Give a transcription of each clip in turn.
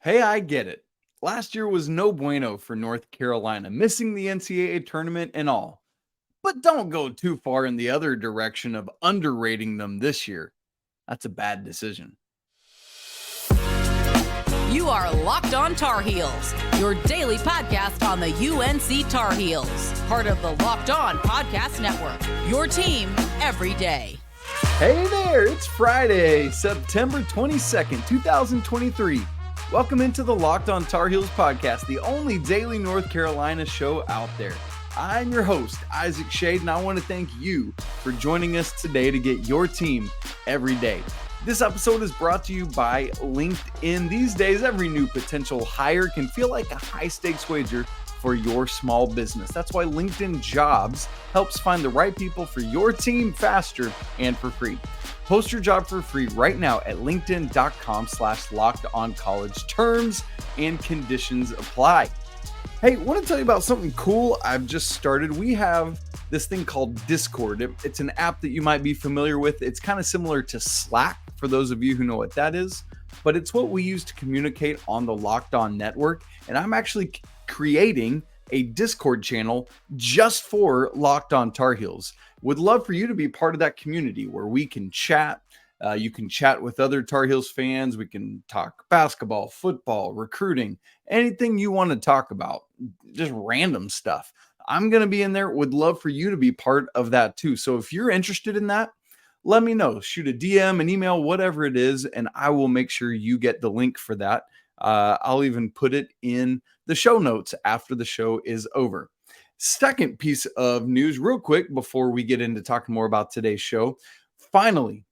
Hey, I get it. Last year was no bueno for North Carolina, missing the NCAA tournament and all. But don't go too far in the other direction of underrating them this year. That's a bad decision. You are Locked On Tar Heels, your daily podcast on the UNC Tar Heels, part of the Locked On Podcast Network, your team every day. Hey there, it's Friday, September 22nd, 2023. Welcome into the Locked On Tar Heels podcast, the only daily North Carolina show out there. I'm your host, Isaac Schade, and I want to thank you for joining us today to get your team every day. This episode is brought to you by LinkedIn. These days, every new potential hire can feel like a high-stakes wager for your small business. That's why LinkedIn Jobs helps find the right people for your team faster and for free. Post your job for free right now at linkedin.com/lockedoncollege. Terms and conditions apply. Hey, want to tell you about something cool I've just started. We have this thing called Discord. It's an app that you might be familiar with. It's kind of similar to Slack for those of you who know what that is, but it's what we use to communicate on the Locked On network. And I'm actually creating a Discord channel just for Locked On Tar Heels. Would love for you to be part of that community where we can chat. You can chat with other Tar Heels fans. We can talk basketball, football, recruiting, anything you want to talk about, just random stuff. I'm going to be in there. Would love for you to be part of that too. So if you're interested in that, let me know. Shoot a DM, an email, whatever it is, and I will make sure you get the link for that. I'll even put it in the show notes after the show is over. Second piece of news, real quick, before we get into talking more about today's show. Finally,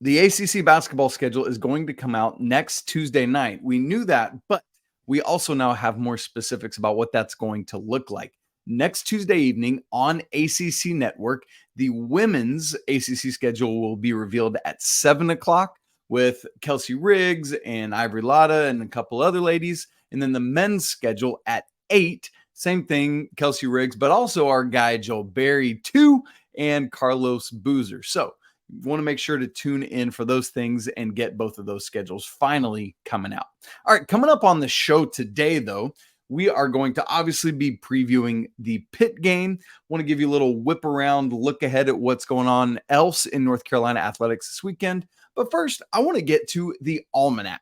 the ACC basketball schedule is going to come out next Tuesday night. We knew that, but we also now have more specifics about what that's going to look like. Next Tuesday evening on ACC Network, the women's ACC schedule will be revealed at 7 o'clock with Kelsey Riggs and Ivory Latta and a couple other ladies. And then the men's schedule at 8. Same thing, Kelsey Riggs, but also our guy Joel Berry too, and Carlos Boozer. So you want to make sure to tune in for those things and get both of those schedules finally coming out. All right, coming up on the show today, though, we are going to obviously be previewing the Pitt game. Want to give you a little whip around, look ahead at what's going on else in North Carolina athletics this weekend. But first, I want to get to the Almanac.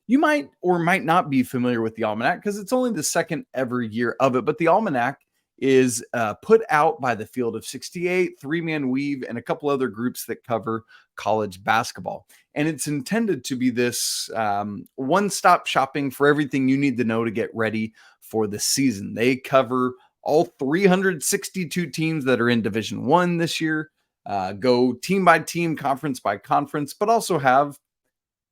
You might or might not be familiar with the Almanac because it's only the second ever year of it, but the Almanac is put out by the Field of 68, Three-Man Weave, and a couple other groups that cover college basketball. And it's intended to be this one-stop shopping for everything you need to know to get ready for the season. They cover all 362 teams that are in Division I this year, go team by team, conference by conference, but also have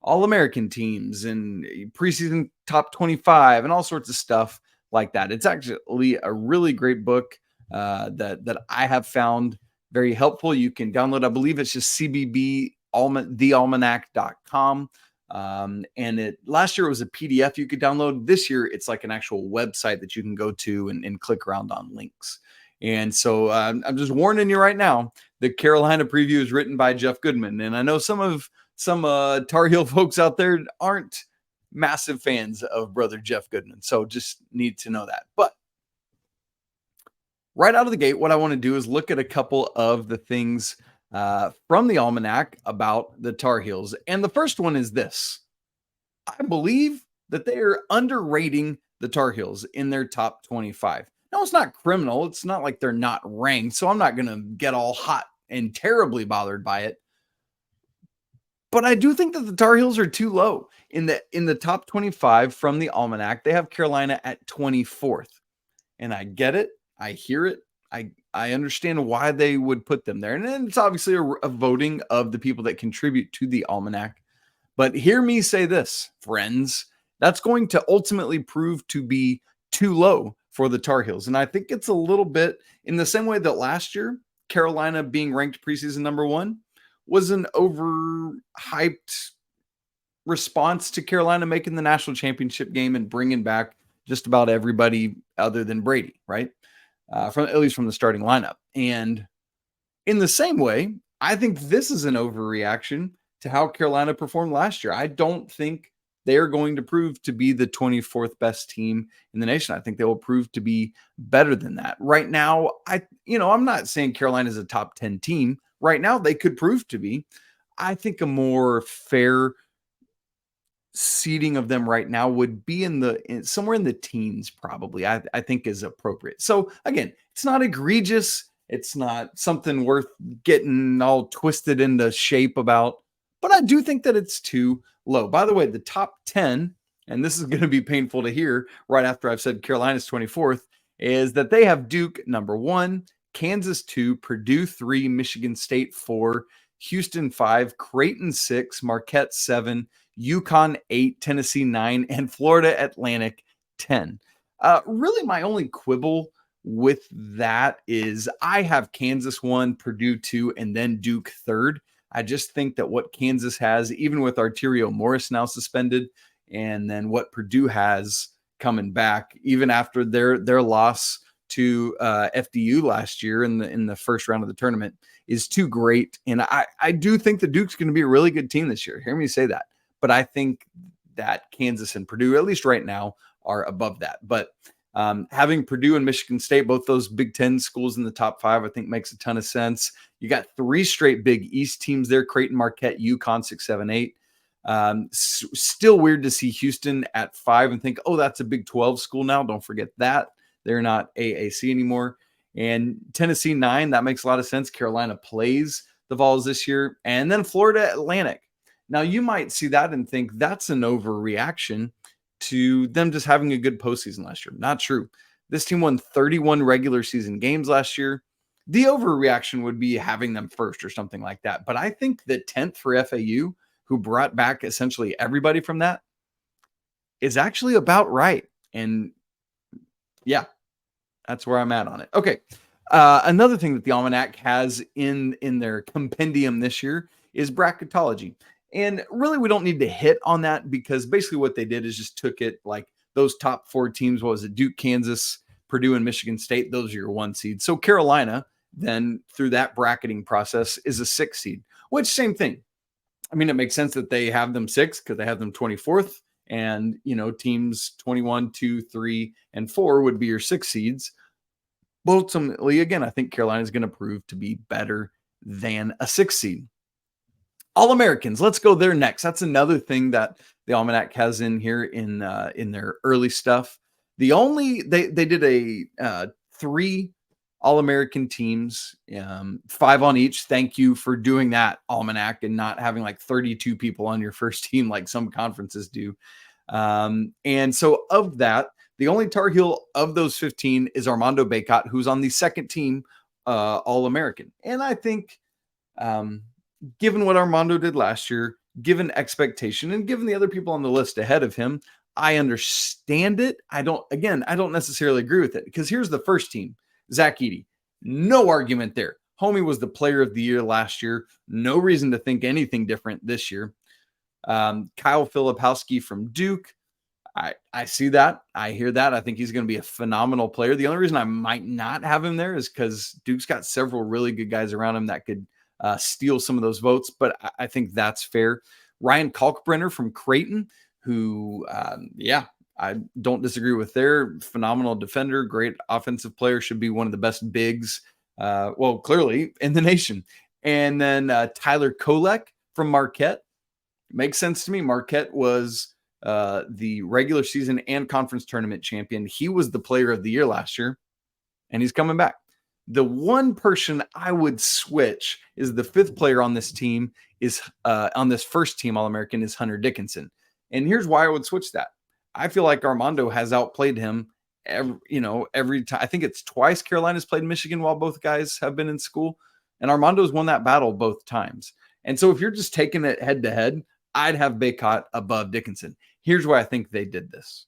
All-American teams and preseason top 25 and all sorts of stuff like that. It's actually a really great book that I have found very helpful. You can download, I believe it's just thealmanac.com. And last year it was a PDF you could download. This year it's like an actual website that you can go to and click around on links. And so I'm just warning you right now, the Carolina preview is written by Jeff Goodman. And I know some Tar Heel folks out there aren't massive fans of brother Jeff Goodman. So just need to know that. But right out of the gate, what I want to do is look at a couple of the things from the Almanac about the Tar Heels. And the first one is this. I believe that they are underrating the Tar Heels in their top 25. Now, it's not criminal. It's not like they're not ranked. So I'm not going to get all hot and terribly bothered by it. But I do think that the Tar Heels are too low in the top 25 from the Almanac. They have Carolina at 24th. And I get it. I hear it. I understand why they would put them there. And then it's obviously a voting of the people that contribute to the Almanac. But hear me say this, friends. That's going to ultimately prove to be too low for the Tar Heels. And I think it's a little bit in the same way that last year, Carolina being ranked preseason number 1 was an overhyped response to Carolina making the national championship game and bringing back just about everybody other than Brady, right? At least from the starting lineup. And in the same way, I think this is an overreaction to how Carolina performed last year. I don't think they're going to prove to be the 24th best team in the nation. I think they will prove to be better than that. Right now, I'm not saying Carolina is a top 10 team. Right now, they could prove to be. I think a more fair seeding of them right now would be somewhere in the teens, probably. I think is appropriate. So again, it's not egregious. It's not something worth getting all twisted into shape about, but I do think that it's too low. By the way, the top 10, and this is going to be painful to hear right after I've said Carolina's 24th, is that they have Duke number 1, Kansas 2, Purdue 3, Michigan State 4, Houston 5, Creighton 6, Marquette 7, UConn 8, Tennessee 9, and Florida Atlantic 10. Really, my only quibble with that is I have Kansas 1, Purdue 2, and then Duke 3rd. I just think that what Kansas has, even with Arterio Morris now suspended, and then what Purdue has coming back, even after their loss to FDU last year in the first round of the tournament, is too great. And I do think that Duke's going to be a really good team this year. Hear me say that. But I think that Kansas and Purdue, at least right now, are above that. But having Purdue and Michigan State, both those Big Ten schools in the top 5, I think makes a ton of sense. You got 3 straight Big East teams there: Creighton, Marquette, UConn 6, 7, 8. Still weird to see Houston at 5 and think, oh, that's a Big 12 school now. Don't forget that. They're not AAC anymore. And Tennessee 9, that makes a lot of sense. Carolina plays the Vols this year. And then Florida Atlantic. Now, you might see that and think that's an overreaction to them just having a good postseason last year. Not true. This team won 31 regular season games last year. The overreaction would be having them first or something like that. But I think the 10th for FAU, who brought back essentially everybody from that, is actually about right. And yeah, that's where I'm at on it. Okay. Another thing that the Almanac has in their compendium this year is bracketology. And really, we don't need to hit on that because basically what they did is just took it like those top 4 teams. What was it? Duke, Kansas, Purdue, and Michigan State. Those are your 1 seed. So Carolina, then through that bracketing process, is a 6 seed, which same thing. I mean, it makes sense that they have them 6 because they have them 24th. And, teams 21, 2, 3, and 4 would be your 6 seeds. But ultimately, again, I think Carolina is going to prove to be better than a 6 seed. All-Americans, let's go there next. That's another thing that the Almanac has in here in their early stuff. They did a 3 All-American teams, 5 on each. Thank you for doing that, Almanac, and not having like 32 people on your first team like some conferences do. And so of that, the only Tar Heel of those 15 is Armando Bacot, who's on the second team All-American. And I think given what Armando did last year, given expectation, and given the other people on the list ahead of him, I understand it. I don't necessarily agree with it because here's the first team. Zach Edey. No argument there. Homie was the player of the year last year. No reason to think anything different this year. Kyle Filipowski from Duke. I see that. I hear that. I think he's going to be a phenomenal player. The only reason I might not have him there is because Duke's got several really good guys around him that could steal some of those votes, but I think that's fair. Ryan Kalkbrenner from Creighton, who, I don't disagree with their phenomenal defender, great offensive player, should be one of the best bigs, clearly in the nation. And then Tyler Kolek from Marquette. Makes sense to me. Marquette was the regular season and conference tournament champion. He was the player of the year last year, and he's coming back. The one person I would switch is the 5th player on this team is on this first team All-American is Hunter Dickinson. And here's why I would switch that. I feel like Armando has outplayed him every time. I think it's twice Carolina's played Michigan while both guys have been in school, and Armando's won that battle both times. And so if you're just taking it head to head, I'd have Bacot above Dickinson. Here's why I think they did this.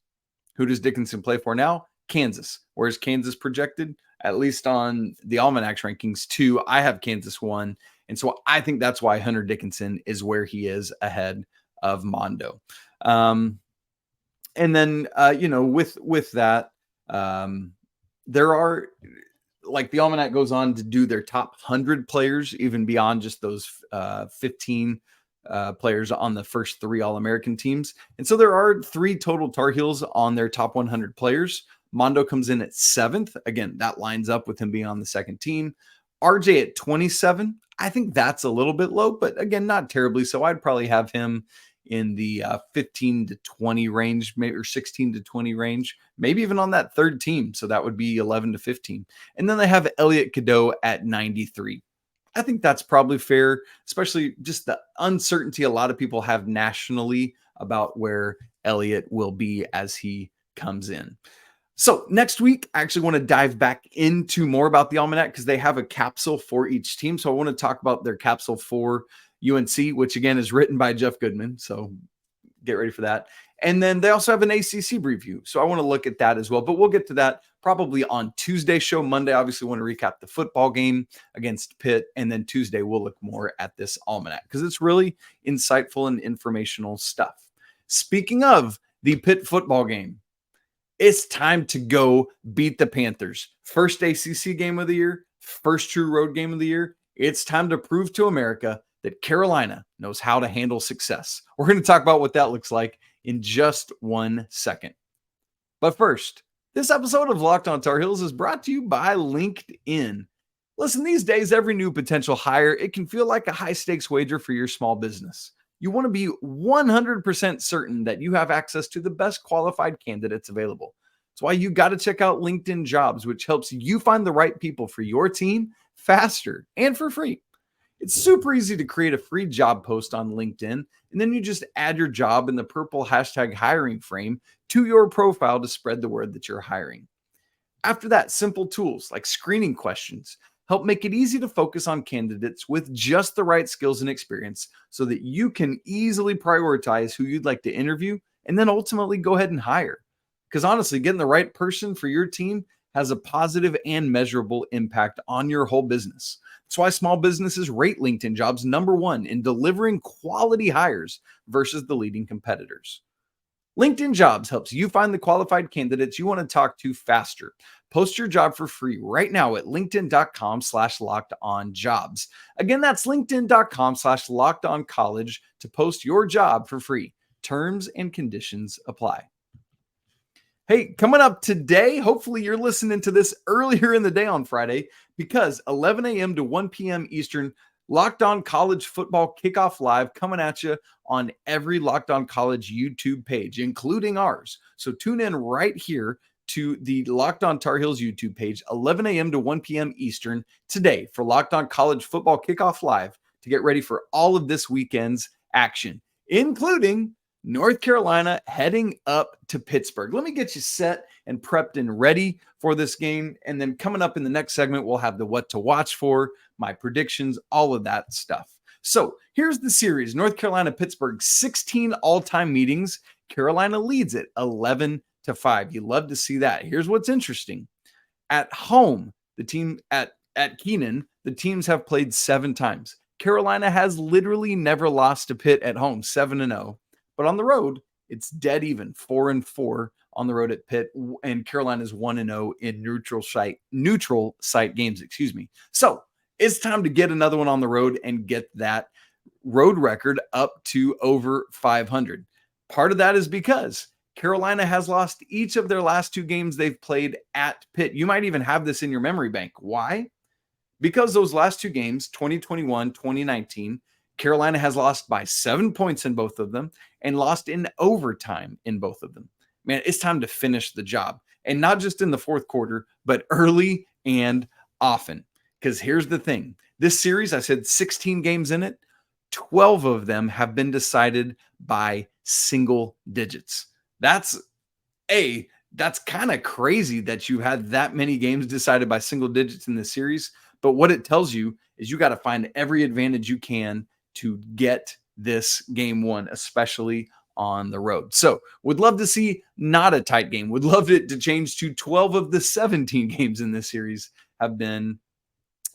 Who does Dickinson play for now? Kansas. Where's Kansas projected? At least on the Almanac's rankings, 2. I have Kansas 1. And so I think that's why Hunter Dickinson is where he is ahead of Mondo. And then, with that, there are, like, the Almanac goes on to do their top 100 players, even beyond just those 15 players on the first 3 All-American teams. And so there are 3 total Tar Heels on their top 100 players. Mondo comes in at 7th. Again, that lines up with him being on the second team. RJ at 27. I think that's a little bit low, but again, not terribly so. I'd probably have him in the 15 to 20 range, maybe, or 16 to 20 range, maybe even on that third team. So that would be 11 to 15. And then they have Elliot Cadeau at 93. I think that's probably fair, especially just the uncertainty a lot of people have nationally about where Elliot will be as he comes in. So next week, I actually want to dive back into more about the Almanac because they have a capsule for each team. So I want to talk about their capsule for UNC, which again is written by Jeff Goodman. So get ready for that. And then they also have an ACC review. So I want to look at that as well. But we'll get to that probably on Tuesday's show. Monday, obviously, want to recap the football game against Pitt. And then Tuesday, we'll look more at this Almanac because it's really insightful and informational stuff. Speaking of the Pitt football game, it's time to go beat the Panthers. First ACC game of the year, first true road game of the year. It's time to prove to America that Carolina knows how to handle success. We're going to talk about what that looks like in just 1 second. But first, this episode of Locked On Tar Heels is brought to you by LinkedIn. Listen, these days, every new potential hire, it can feel like a high-stakes wager for your small business. You want to be 100% certain that you have access to the best qualified candidates available. That's why you got to check out LinkedIn Jobs, which helps you find the right people for your team faster and for free. It's super easy to create a free job post on LinkedIn, and then you just add your job in the purple hashtag hiring frame to your profile to spread the word that you're hiring. After that, simple tools like screening questions help make it easy to focus on candidates with just the right skills and experience so that you can easily prioritize who you'd like to interview and then ultimately go ahead and hire. Because honestly, getting the right person for your team has a positive and measurable impact on your whole business. That's why small businesses rate LinkedIn Jobs #1 in delivering quality hires versus the leading competitors. LinkedIn Jobs helps you find the qualified candidates you want to talk to faster. Post your job for free right now at linkedin.com/lockedonjobs. Again, that's linkedin.com/lockedoncollege to post your job for free. Terms and conditions apply. Hey, coming up today, hopefully you're listening to this earlier in the day on Friday because 11 a.m. to 1 p.m. Eastern, Locked On College Football Kickoff Live coming at you on every Locked On College YouTube page, including ours. So tune in right here to the Locked On Tar Heels YouTube page, 11 a.m. to 1 p.m. Eastern today for Locked On College Football Kickoff Live to get ready for all of this weekend's action, including North Carolina heading up to Pittsburgh. Let me get you set and prepped and ready for this game. And then coming up in the next segment, we'll have the what to watch for, my predictions, all of that stuff. So here's the series. North Carolina, Pittsburgh, 16 all-time meetings. Carolina leads it 11-5. You love to see that. Here's what's interesting. At home, the team at Keenan, the teams have played 7 times. Carolina has literally never lost to Pitt at home, 7-0. But on the road, it's dead even, 4-4 on the road at Pitt, and Carolina's 1-0 in neutral site games, So it's time to get another one on the road and get that road record up to over 500. Part of that is because Carolina has lost each of their last 2 games they've played at Pitt. You might even have this in your memory bank. Why? Because those last 2 games, 2021, 2019, Carolina has lost by 7 points in both of them and lost in overtime in both of them. Man, it's time to finish the job. And not just in the fourth quarter, but early and often. Because here's the thing. This series, I said 16 games in it, 12 of them have been decided by single digits. That's kind of crazy that you had that many games decided by single digits in this series. But what it tells you is you got to find every advantage you can to get this game won, especially on the road. So would love to see not a tight game. Would love it to change to 12 of the 17 games in this series have been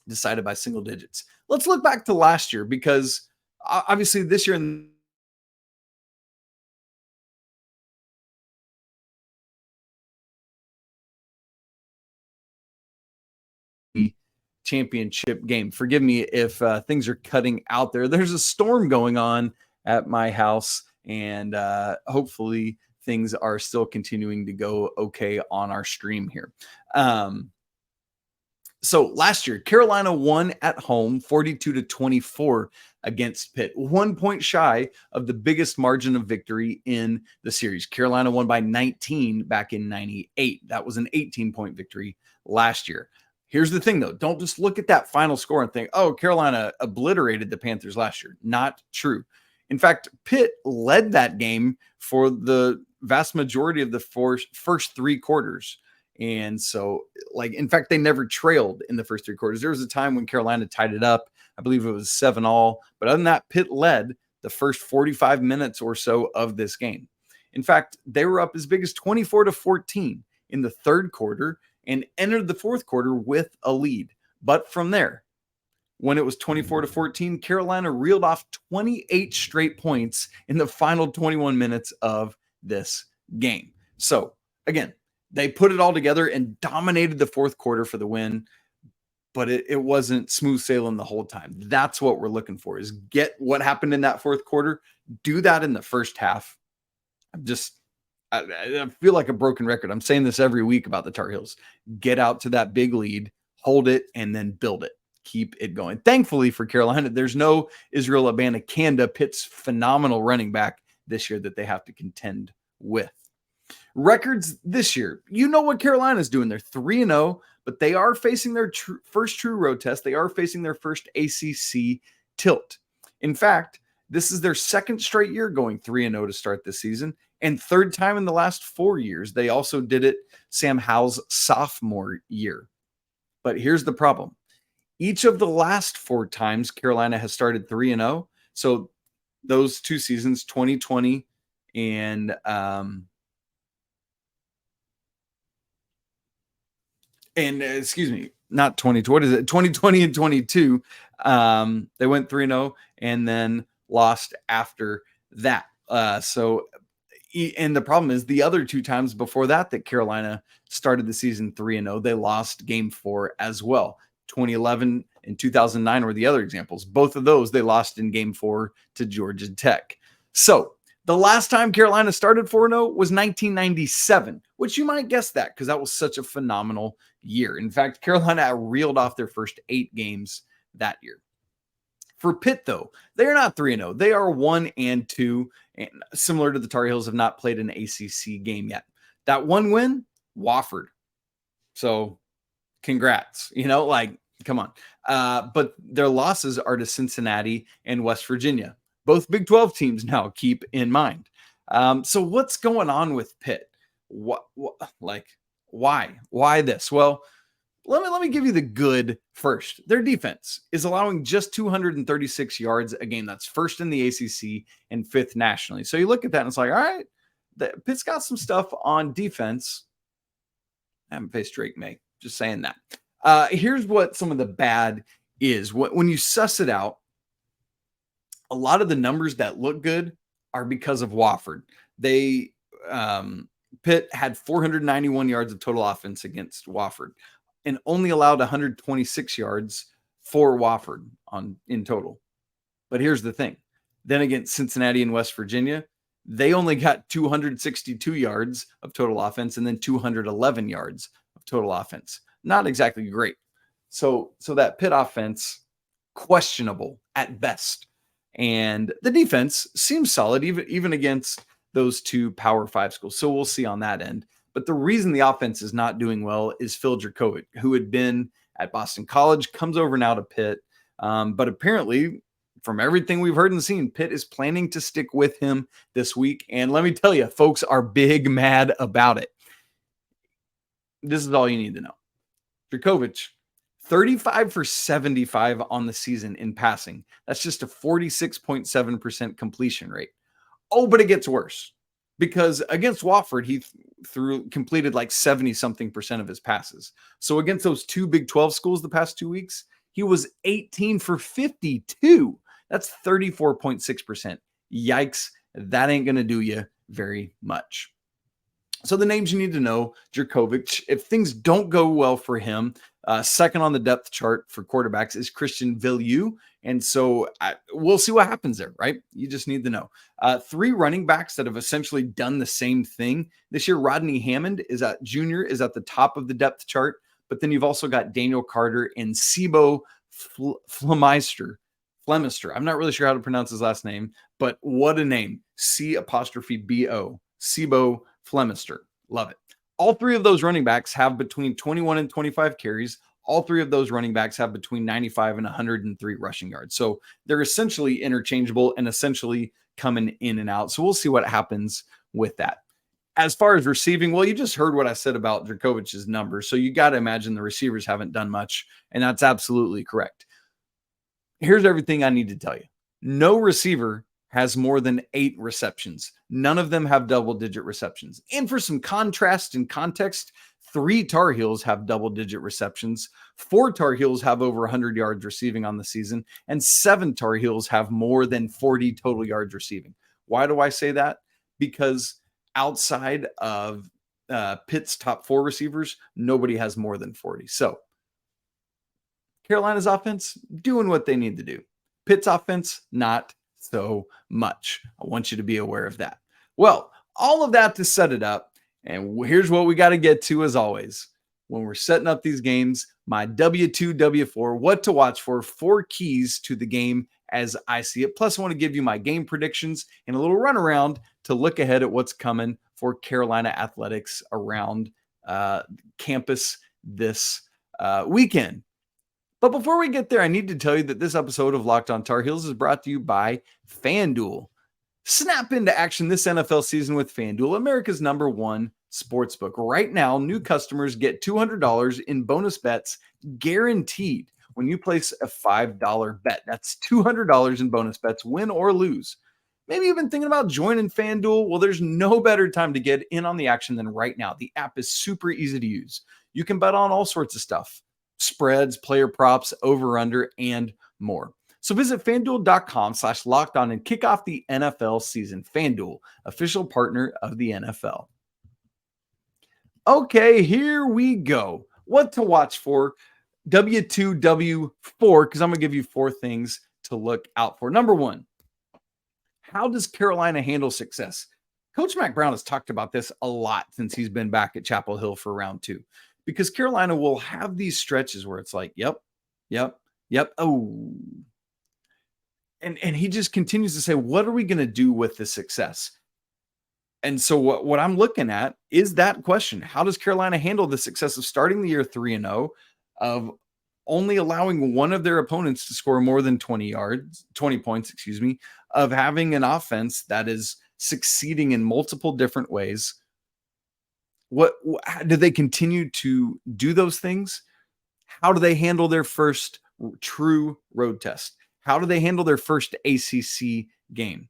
decided by single digits. Let's look back to last year because obviously this year in championship game. Forgive me if things are cutting out there. There's a storm going on at my house, and hopefully things are still continuing to go okay on our stream here. So last year, Carolina won at home 42-24 against Pitt, 1 point shy of the biggest margin of victory in the series. Carolina won by 19 back in 98. That was an 18-point victory last year. Here's the thing, though. Don't just look at that final score and think, oh, Carolina obliterated the Panthers last year. Not true. In fact, Pitt led that game for the vast majority of the first 3 quarters. And so, in fact, they never trailed in the first 3 quarters. There was a time when Carolina tied it up. I believe it was 7-all. But other than that, Pitt led the first 45 minutes or so of this game. In fact, they were up as big as 24-14 in the 3rd quarter and entered the 4th quarter with a lead. But from there, when it was 24-14, Carolina reeled off 28 straight points in the final 21 minutes of this game. So, again, they put it all together and dominated the 4th quarter for the win, but it wasn't smooth sailing the whole time. That's what we're looking for, is get what happened in that 4th quarter, do that in the first half. I feel like a broken record. I'm saying this every week about the Tar Heels. Get out to that big lead, hold it, and then build it. Keep it going. Thankfully for Carolina, there's no Israel Abanikanda, Pitt's phenomenal running back this year, that they have to contend with. Records this year, you know what Carolina's doing. They're 3-0, but they are facing their first true road test. They are facing their first ACC tilt. In fact, this is their 2nd straight year going 3-0 to start this season, and 3rd time in the last 4 years. They also did it Sam Howell's sophomore year. But here's the problem. Each of the last 4 times Carolina has started 3-0, so those 2 seasons, 2020 and excuse me, not 2020. What is it? 2020 and 22. They went 3-0 and then lost after that. And the problem is the other 2 times before that Carolina started the season 3-0, they lost game 4 as well. 2011 and 2009 were the other examples. Both of those they lost in game 4 to Georgia Tech. So the last time Carolina started 4-0 was 1997, which you might guess that because that was such a phenomenal year. In fact, Carolina reeled off their first 8 games that year. For Pitt, though, they are not 3-0. They are 1-2, and similar to the Tar Heels, have not played an ACC game yet. That one win, Wofford. So congrats, come on. But their losses are to Cincinnati and West Virginia. Both Big 12 teams now, keep in mind. So what's going on with Pitt? Why this? Well, let me give you the good first. Their defense is allowing just 236 yards a game. That's 1st in the ACC and 5th nationally. So you look at that and it's like, all right, Pitt's got some stuff on defense. I haven't faced Drake May. Just saying that. Here's what some of the bad is. When you suss it out, a lot of the numbers that look good are because of Wofford. Pitt had 491 yards of total offense against Wofford and only allowed 126 yards for Wofford in total. But here's the thing. Then against Cincinnati and West Virginia, they only got 262 yards of total offense and then 211 yards of total offense. Not exactly great. So that Pitt offense, questionable at best. And the defense seems solid, even against those 2 Power 5 schools. So we'll see on that end. But the reason the offense is not doing well is Phil Dracovic, who had been at Boston College, comes over now to Pitt. But apparently, from everything we've heard and seen, Pitt is planning to stick with him this week. And let me tell you, folks are big mad about it. This is all you need to know. Dracovic, 35 for 75 on the season in passing. That's just a 46.7% completion rate. Oh, but it gets worse because against Wofford, he completed like 70-something% of his passes. So against those 2 Big 12 schools the past 2 weeks, he was 18 for 52. That's 34.6%. Yikes. That ain't going to do you very much. So the names you need to know, Dracovic, if things don't go well for him, Second on the depth chart for quarterbacks is Christian Villieu. And so we'll see what happens there, right? You just need to know. 3 running backs that have essentially done the same thing. This year, Rodney Hammond Jr. is at the top of the depth chart. But then you've also got Daniel Carter and Sibo Flemister. I'm not really sure how to pronounce his last name, but what a name. C''B''O. Sibo Flemister. Love it. All 3 of those running backs have between 21 and 25 carries. All 3 of those running backs have between 95 and 103 rushing yards. So they're essentially interchangeable and essentially coming in and out. So we'll see what happens with that. As far as receiving, well, you just heard what I said about Dracovich's numbers. So you got to imagine the receivers haven't done much, and that's absolutely correct. Here's everything I need to tell you. No receiver has more than 8 receptions. None of them have double-digit receptions. And for some contrast and context, 3 Tar Heels have double-digit receptions. 4 Tar Heels have over 100 yards receiving on the season. And 7 Tar Heels have more than 40 total yards receiving. Why do I say that? Because outside of Pitt's top 4 receivers, nobody has more than 40. So Carolina's offense, doing what they need to do. Pitt's offense, not so much. I want you to be aware of that. Well, all of that to set it up. And here's what we got to get to as always. When we're setting up these games, my W2, W4, what to watch for, 4 keys to the game as I see it. Plus, I want to give you my game predictions and a little runaround to look ahead at what's coming for Carolina athletics around campus this weekend. But before we get there, I need to tell you that this episode of Locked On Tar Heels is brought to you by FanDuel. Snap into action this NFL season with FanDuel, America's #1 sportsbook. Right now, new customers get $200 in bonus bets guaranteed when you place a $5 bet. That's $200 in bonus bets, win or lose. Maybe you've been thinking about joining FanDuel. Well, there's no better time to get in on the action than right now. The app is super easy to use. You can bet on all sorts of stuff. Spreads, player props, over-under, and more. So visit FanDuel.com/lockedon and kick off the NFL season. FanDuel, official partner of the NFL. Okay, here we go. What to watch for? W2, W4, because I'm going to give you 4 things to look out for. Number 1, how does Carolina handle success? Coach Mac Brown has talked about this a lot since he's been back at Chapel Hill for round 2. Because Carolina will have these stretches where it's like, yep, oh. And he just continues to say, what are we going to do with the success? And so what I'm looking at is that question. How does Carolina handle the success of starting the year 3-0, of only allowing one of their opponents to score more than 20 points, of having an offense that is succeeding in multiple different ways? What do they continue to do those things? How do they handle their first true road test? How do they handle their first ACC game?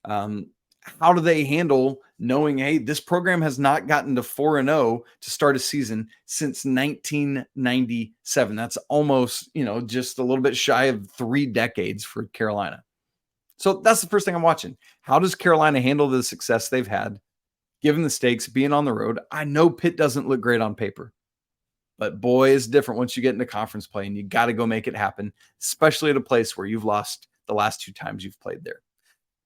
How do they handle knowing, hey, this program has not gotten to 4-0 to start a season since 1997? That's almost, just a little bit shy of 3 decades for Carolina. So that's the first thing I'm watching. How does Carolina handle the success they've had, given the stakes, being on the road? I know Pitt doesn't look great on paper, but boy, it's different once you get into conference play, and you got to go make it happen, especially at a place where you've lost the last 2 times you've played there.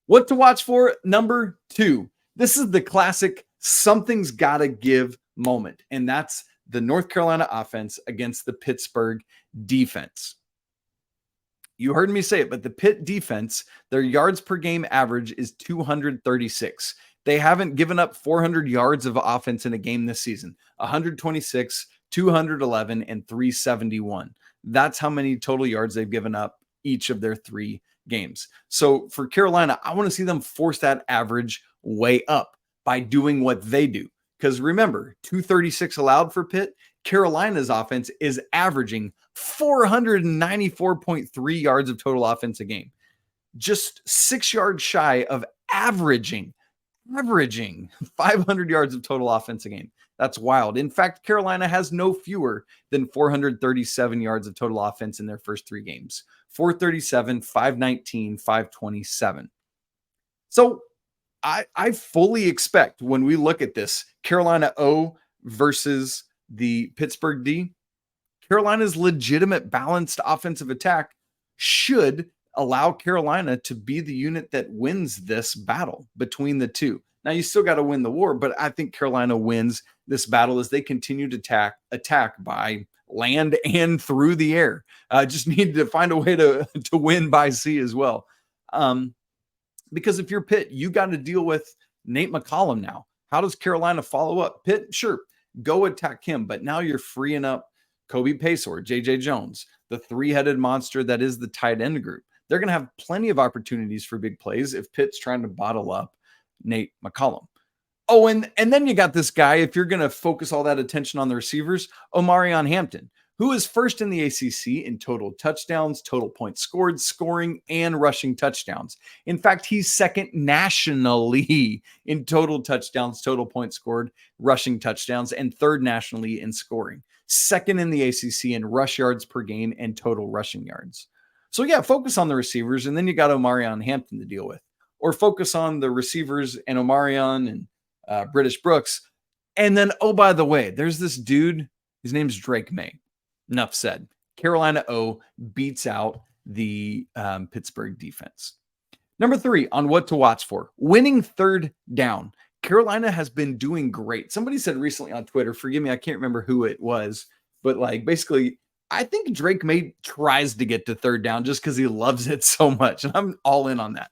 What to watch for? Number 2. This is the classic something's got to give moment, and that's the North Carolina offense against the Pittsburgh defense. You heard me say it, but the Pitt defense, their yards per game average is 236. They haven't given up 400 yards of offense in a game this season. 126, 211, and 371. That's how many total yards they've given up each of their 3 games. So for Carolina, I want to see them force that average way up by doing what they do. Because remember, 236 allowed for Pitt. Carolina's offense is averaging 494.3 yards of total offense a game. Just 6 yards shy of averaging 500 yards of total offense a game. That's wild. In fact, Carolina has no fewer than 437 yards of total offense in their first 3 games. 437, 519, 527. So I fully expect when we look at this, Carolina O versus the Pittsburgh D, Carolina's legitimate balanced offensive attack should allow Carolina to be the unit that wins this battle between the two. Now, you still got to win the war, but I think Carolina wins this battle as they continue to attack by land and through the air. Just need to find a way to win by sea as well. Because if you're Pitt, you got to deal with Nate McCollum now. How does Carolina follow up? Pitt, sure, go attack him, but now you're freeing up Kobe Paysor, J.J. Jones, the three-headed monster that is the tight end group. They're going to have plenty of opportunities for big plays if Pitt's trying to bottle up Nate McCollum. Oh, and then you got this guy, if you're going to focus all that attention on the receivers, Omarion Hampton, who is first in the ACC in total touchdowns, total points scored, scoring, and rushing touchdowns. In fact, he's second nationally in total touchdowns, total points scored, rushing touchdowns, and third nationally in scoring. Second in the ACC in rush yards per game and total rushing yards. So yeah, focus on the receivers, and then you got Omarion Hampton to deal with. Or focus on the receivers and Omarion and British Brooks. And then, oh, by the way, there's this dude, his name's Drake May. Enough said. Carolina beats out the Pittsburgh defense. Number 3 on what to watch for. Winning third down. Carolina has been doing great. Somebody said recently on Twitter, forgive me, I can't remember who it was, but like basically, I think Drake May tries to get to third down just because he loves it so much. And I'm all in on that.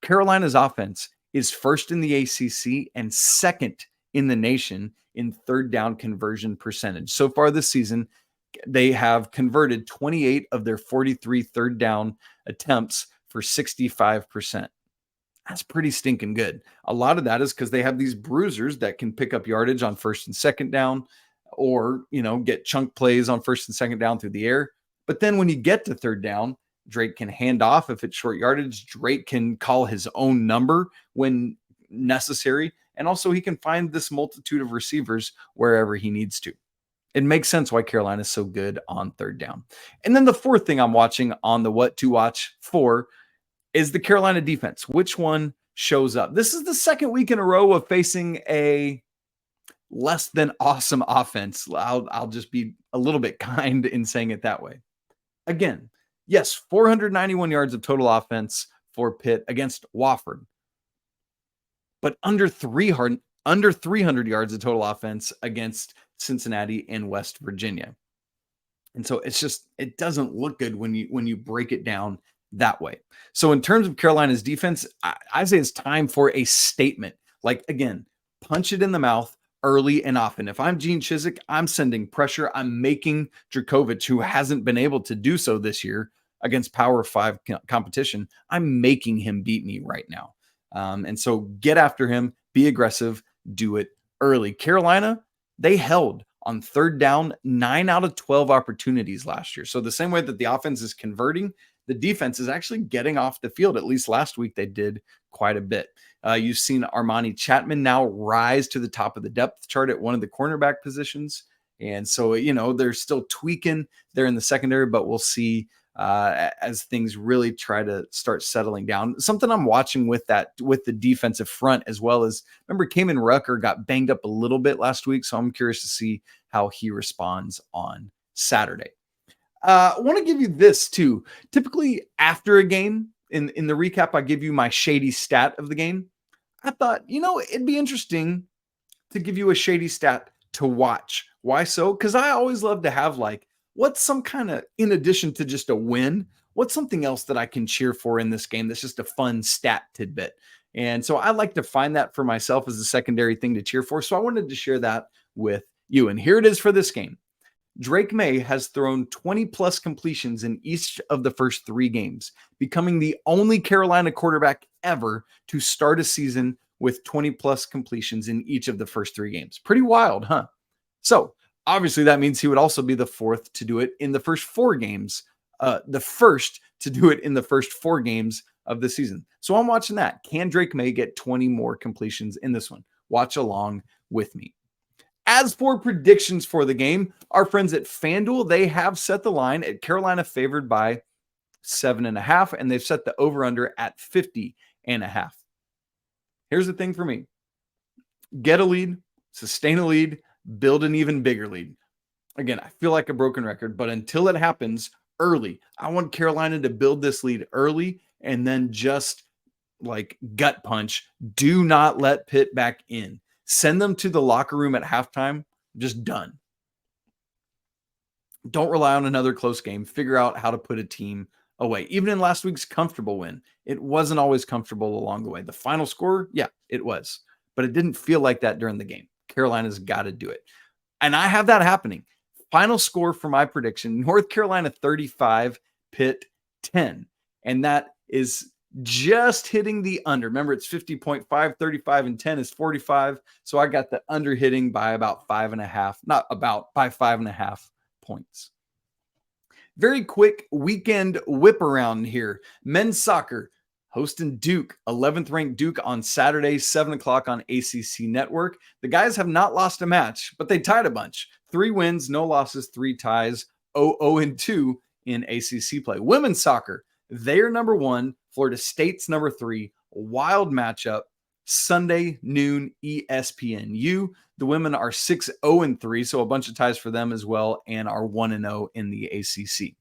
Carolina's offense is first in the ACC and second in the nation in third down conversion percentage. So far this season, they have converted 28 of their 43 third down attempts for 65%. That's pretty stinking good. A lot of that is because they have these bruisers that can pick up yardage on first and second down, or, get chunk plays on first and second down through the air. But then when you get to third down, Drake can hand off if it's short yardage. Drake can call his own number when necessary. And also he can find this multitude of receivers wherever he needs to. It makes sense why Carolina is so good on third down. And then the fourth thing I'm watching on the what to watch for is the Carolina defense. Which one shows up? This is the second week in a row of facing a less than awesome offense. I'll just be a little bit kind in saying it that way. Again, yes, 491 yards of total offense for Pitt against Wofford, but under 300 yards of total offense against Cincinnati and West Virginia. And so it doesn't look good when you break it down that way. So in terms of Carolina's defense, I say it's time for a statement. Like, again, punch it in the mouth early and often. If I'm Gene Chizik, I'm sending pressure. I'm making Dracovic, who hasn't been able to do so this year against Power 5 competition, I'm making him beat me right now. And so get after him, be aggressive, do it early. Carolina, they held on third down 9 out of 12 opportunities last year. So the same way that the offense is converting, the defense is actually getting off the field. At least last week they did quite a bit. You've seen Armani Chapman now rise to the top of the depth chart at one of the cornerback positions. And so, they're still tweaking there in the secondary, but we'll see as things really try to start settling down. Something I'm watching with the defensive front, as well as, remember, Kamen Rucker got banged up a little bit last week. So I'm curious to see how he responds on Saturday. I want to give you this too. Typically after a game, in the recap, I give you my shady stat of the game. I thought, it'd be interesting to give you a shady stat to watch. Why so? Because I always love to have what's some kind of, in addition to just a win, what's something else that I can cheer for in this game that's just a fun stat tidbit. And so I like to find that for myself as a secondary thing to cheer for. So I wanted to share that with you. And here it is for this game. Drake May has thrown 20 plus completions in each of the first 3 games, becoming the only Carolina quarterback ever to start a season with 20 plus completions in each of the first 3 games. Pretty wild, huh? So obviously that means he would also be the fourth to do it in the first 4 games, the first to do it in the first 4 games of the season. So I'm watching that. Can Drake May get 20 more completions in this one? Watch along with me. As for predictions for the game, our friends at FanDuel, they have set the line at Carolina favored by 7.5, and they've set the over-under at 50.5. Here's the thing for me. Get a lead, sustain a lead, build an even bigger lead. Again, I feel like a broken record, but until it happens early, I want Carolina to build this lead early and then just like gut punch. Do not let Pitt back in. Send them to the locker room at halftime. Just done. Don't rely on another close game. Figure out how to put a team away. Even in last week's comfortable win, it wasn't always comfortable along the way. The final score, yeah, it was. But it didn't feel like that during the game. Carolina's got to do it. And I have that happening. Final score for my prediction, North Carolina 35, Pitt 10. And that is just hitting the under. Remember, it's 50.5, 35, and 10 is 45. So I got the under hitting by about 5.5, not about, by 5.5 points. Very quick weekend whip around here. Men's soccer hosting Duke, 11th ranked Duke on Saturday, 7 o'clock on ACC Network. The guys have not lost a match, but they tied a bunch. 3 wins, no losses, 3 ties, 0-2 in ACC play. Women's soccer, they're number 1, Florida State's number 3. Wild matchup, Sunday noon ESPNU. The women are 6-0-3, so a bunch of ties for them as well, and are 1-0 in the ACC.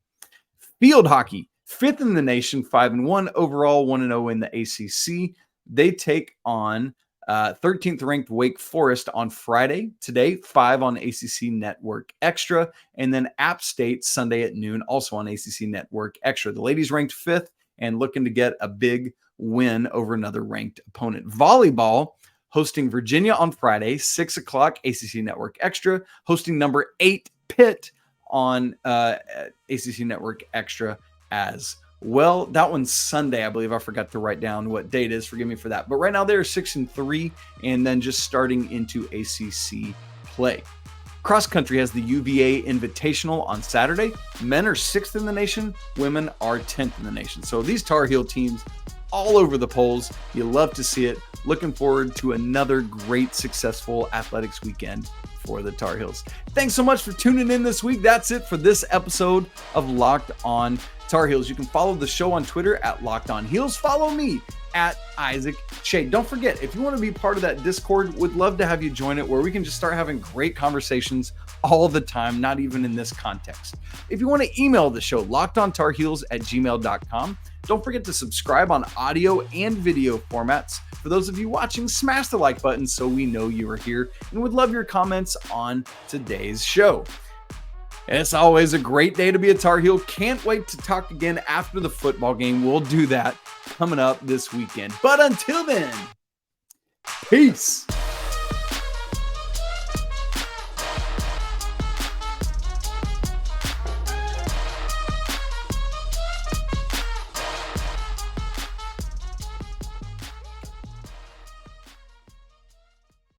Field hockey, 5th in the nation, 5-1 overall, 1-0 in the ACC. They take on 13th ranked Wake Forest on Friday. Today, 5 on ACC Network Extra. And then App State Sunday at noon, also on ACC Network Extra. The ladies ranked 5th and looking to get a big win over another ranked opponent. Volleyball hosting Virginia on Friday, 6 o'clock ACC Network Extra. Hosting number 8 Pitt on ACC Network Extra as well. That one's Sunday, I believe. I forgot to write down what date it is. Forgive me for that. But right now they're 6-3 and then just starting into ACC play. Cross country has the UVA Invitational on Saturday. Men are 6th in the nation. Women are 10th in the nation. So these Tar Heel teams all over the polls. You love to see it. Looking forward to another great, successful athletics weekend for the Tar Heels. Thanks so much for tuning in this week. That's it for this episode of Locked On Tar Heels. You can follow the show on Twitter at Locked On Heels. Follow me at Isaac Schade. Don't forget, if you want to be part of that Discord, would love to have you join it, where we can just start having great conversations all the time, not even in this context. If you want to email the show, lockedontarheels@gmail.com. Don't forget to subscribe on audio and video formats. For those of you watching, smash the like button so we know you are here, and would love your comments on today's show. It's always a great day to be a Tar Heel. Can't wait to talk again after the football game. We'll do that coming up this weekend. But until then, peace.